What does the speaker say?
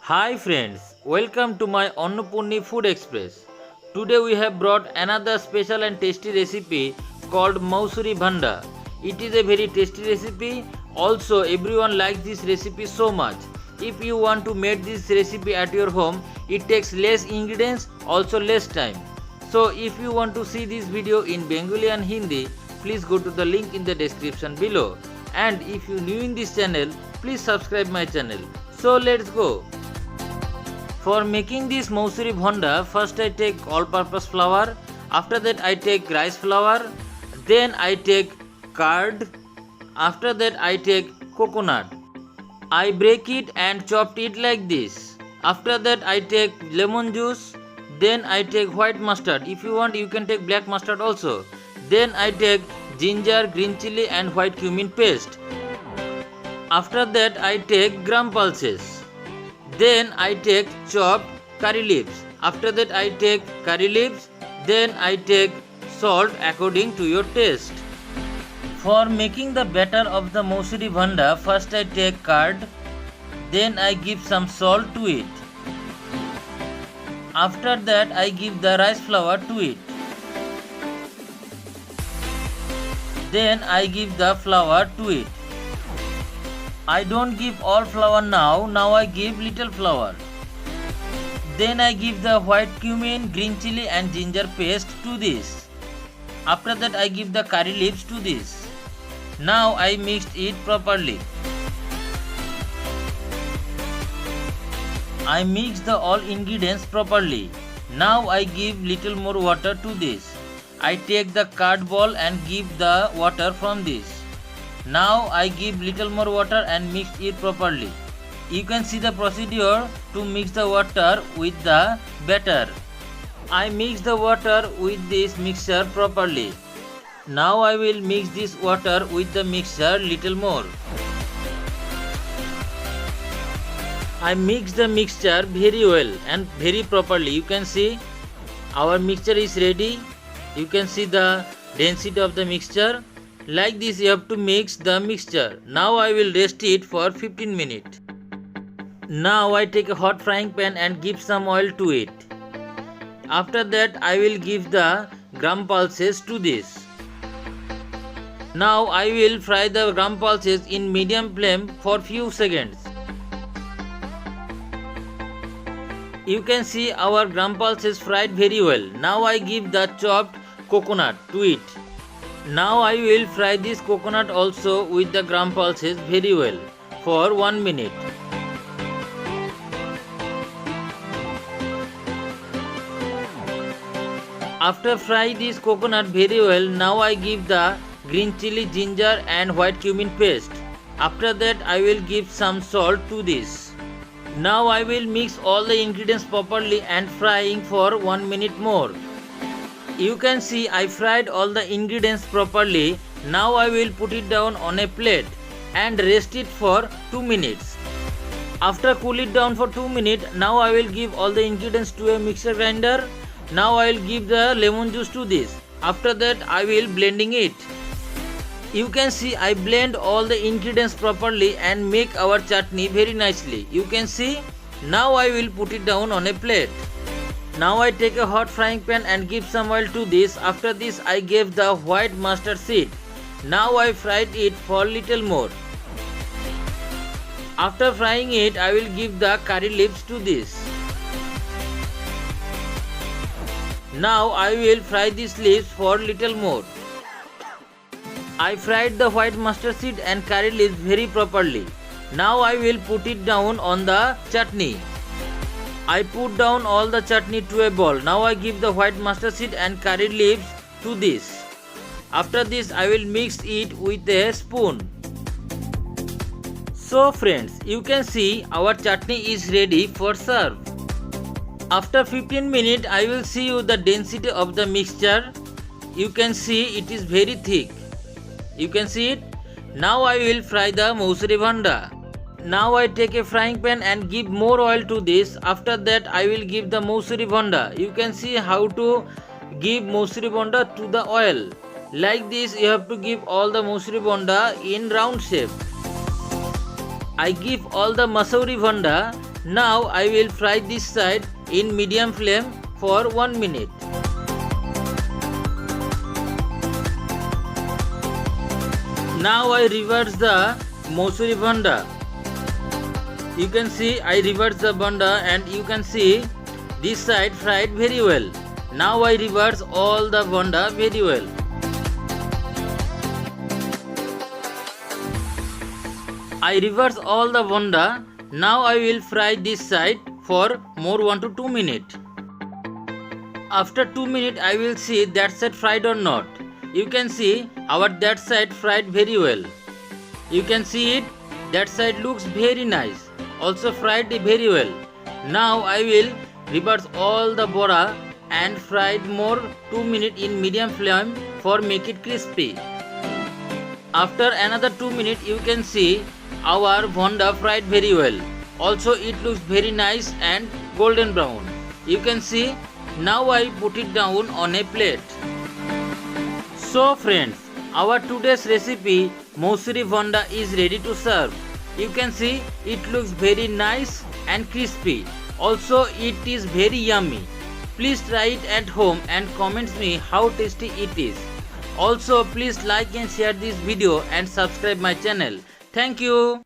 Hi friends, welcome to my Annapurni Food Express. Today we have brought another special and tasty recipe called Mausuri Bhanda. It is a very tasty recipe. Also, everyone likes this recipe so much. If you want to make this recipe at your home, it takes less ingredients, also less time. So if you want to see this video in Bengali and Hindi, please go to the link in the description below. And if you new in this channel, please subscribe my channel. So let's go. For making this Mausuri Bhanda, first I take all-purpose flour, after that I take rice flour, then I take curd, after that I take coconut. I break it and chopped it like this. After that I take lemon juice, then I take white mustard. If you want you can take black mustard also. Then I take ginger, green chilli and white cumin paste. After that I take gram pulses. Then I take chopped curry leaves. After that I take curry leaves. Then I take salt according to your taste. For making the batter of the Mausuri Bhanda, first I take curd. Then I give some salt to it. After that I give the rice flour to it. Then I give the flour to it. I don't give all flour now I give little flour. Then I give the white cumin, green chilli and ginger paste to this. After that I give the curry leaves to this. Now I mixed it properly. I mix the all ingredients properly. Now I give little more water to this. I take the curd ball and give the water from this. Now I give little more water and mix it properly. You can see the procedure to mix the water with the batter. I mix the water with this mixture properly. Now I will mix this water with the mixture little more. I mix the mixture very well and very properly. You can see our mixture is ready. You can see the density of the mixture. Like this you have to mix the mixture. Now I will rest it for 15 minutes. Now I take a hot frying pan and give some oil to it. After that I will give the gram pulses to this. Now I will fry the gram pulses in medium flame for few seconds. You can see our gram pulses fried very well. Now I give the chopped coconut to it. Now I will fry this coconut also with the gram pulses very well for 1 minute. After fry this coconut very well, now I give the green chilli, ginger and white cumin paste. After that I will give some salt to this. Now I will mix all the ingredients properly and frying for 1 minute more. You can see I fried all the ingredients properly. Now I will put it down on a plate and rest it for 2 minutes. After cool it down for 2 minutes, now I will give all the ingredients to a mixer grinder. Now I will give the lemon juice to this. After that I will blending it. You can see I blend all the ingredients properly and make our chutney very nicely. You can see now I will put it down on a plate. Now I take a hot frying pan and give some oil to this. After this I gave the white mustard seed. Now I fried it for little more. After frying it I will give the curry leaves to this. Now I will fry these leaves for little more. I fried the white mustard seed and curry leaves very properly. Now I will put it down on the chutney. I put down all the chutney to a bowl. Now I give the white mustard seed and curry leaves to this. After this I will mix it with a spoon. So friends, you can see our chutney is ready for serve. After 15 minutes I will see you the density of the mixture. You can see it is very thick. You can see it. Now I will fry the Mausuri Bhanda. Now I take a frying pan and give more oil to this. After that I will give the Mausuri Bhanda. You can see how to give Mausuri Bhanda to the oil. Like this you have to give all the Mausuri Bhanda in round shape. I give all the Mausuri Bhanda Now I will fry this side in medium flame for 1 minute. Now I reverse the Mausuri bhanda. You can see I reverse the bhanda and you can see this side fried very well. Now I reverse all the bhanda very well. I reverse all the bhanda. Now I will fry this side for more 1 to 2 minutes. After 2 minutes I will see that side fried or not. You can see our that side fried very well. You can see it, that side looks very nice. Also fried very well. Now I will reverse all the bora and fried more 2 minutes in medium flame for make it crispy. After another 2 minutes you can see our bhanda fried very well. Also it looks very nice and golden brown. You can see now I put it down on a plate. So friends, our today's recipe Mausuri bhanda is ready to serve. You can see it looks very nice and crispy. Also it is very yummy. Please try it at home and comment me how tasty it is. Also please like and share this video and subscribe my channel. Thank you.